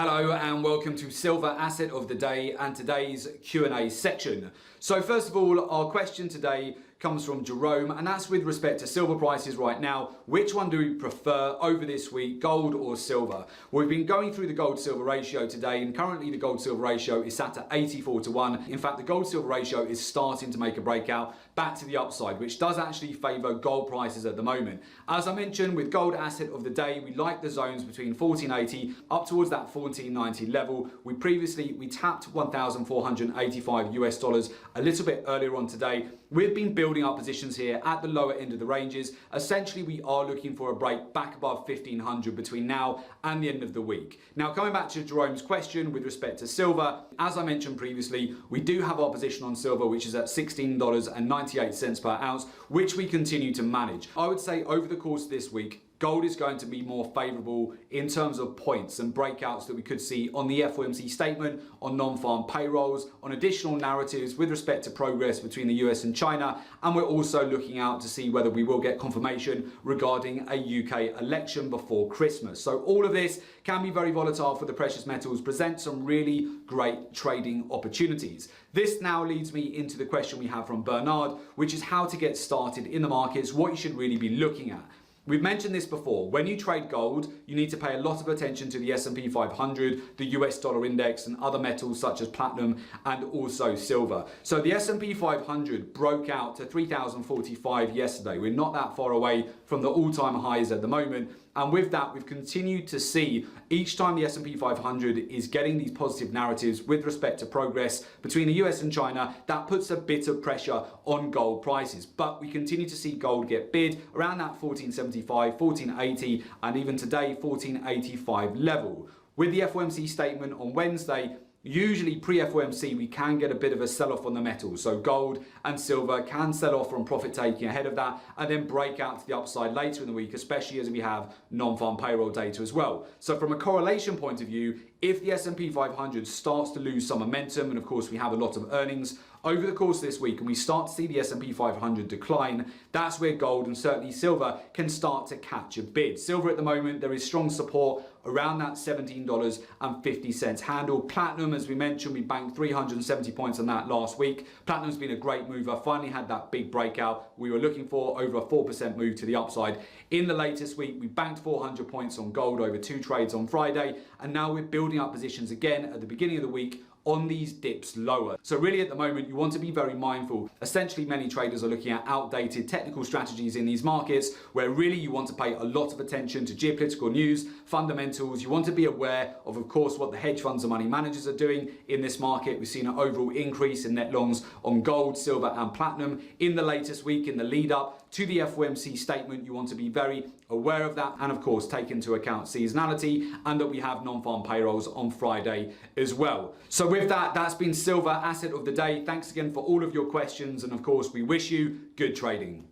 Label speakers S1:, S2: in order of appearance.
S1: Hello and welcome to Silver Asset of the Day and today's Q&A section. So first of all, our question today comes from Jerome, and that's with respect to silver prices right now. Which one do we prefer over this week, gold or silver? We've been going through the gold-silver ratio today, and currently the gold-silver ratio is sat at 84-1. In fact, the gold-silver ratio is starting to make a breakout back to the upside, which does actually favor gold prices at the moment. As I mentioned, with gold asset of the day, we like the zones between 1480 up towards that 1490 level. We tapped $1,485 US a little bit earlier on today. We've been building our positions here at the lower end of the ranges. Essentially, we are looking for a break back above 1500 between now and the end of the week. Now, coming back to Jerome's question with respect to silver, as I mentioned previously, we do have our position on silver, which is at $16.98 per ounce, which we continue to manage. I would say over the course of this week, gold is going to be more favorable in terms of points and breakouts that we could see on the FOMC statement, on non-farm payrolls, on additional narratives with respect to progress between the US and China. And we're also looking out to see whether we will get confirmation regarding a UK election before Christmas. So all of this can be very volatile for the precious metals, present some really great trading opportunities. This now leads me into the question we have from Bernard, which is how to get started in the markets, what you should really be looking at. We've mentioned this before. When you trade gold, you need to pay a lot of attention to the S&P 500, the US dollar index, and other metals such as platinum and also silver. So the S&P 500 broke out to 3,045 yesterday. We're not that far away from the all-time highs at the moment. And with that, we've continued to see each time the S&P 500 is getting these positive narratives with respect to progress between the US and China, that puts a bit of pressure on gold prices. But we continue to see gold get bid around that 1475, 1480, and even today 1485 level. With the FOMC statement on Wednesday, usually pre-FOMC, we can get a bit of a sell-off on the metals. So gold and silver can sell off from profit taking ahead of that and then break out to the upside later in the week, especially as we have non-farm payroll data as well. So from a correlation point of view, if the S&P 500 starts to lose some momentum, and of course we have a lot of earnings over the course of this week, and we start to see the S&P 500 decline, that's where gold and certainly silver can start to catch a bid. Silver at the moment, there is strong support around that $17.50 handle. Platinum, as we mentioned, we banked 370 points on that last week. Platinum's been a great mover, finally had that big breakout we were looking for, over a 4% move to the upside. In the latest week, we banked 400 points on gold over 2 trades on Friday, and now we're building up positions again at the beginning of the week on these dips lower. So really at the moment, you want to be very mindful. Essentially, many traders are looking at outdated technical strategies in these markets where really you want to pay a lot of attention to geopolitical news, fundamentals. You want to be aware of course, what the hedge funds and money managers are doing in this market. We've seen an overall increase in net longs on gold, silver, and platinum in the latest week in the lead up to the FOMC statement. You want to be very aware of that and of course take into account seasonality and that we have non-farm payrolls on Friday as well. So with that, that's been Silver Asset of the Day. Thanks again for all of your questions, and of course we wish you good trading.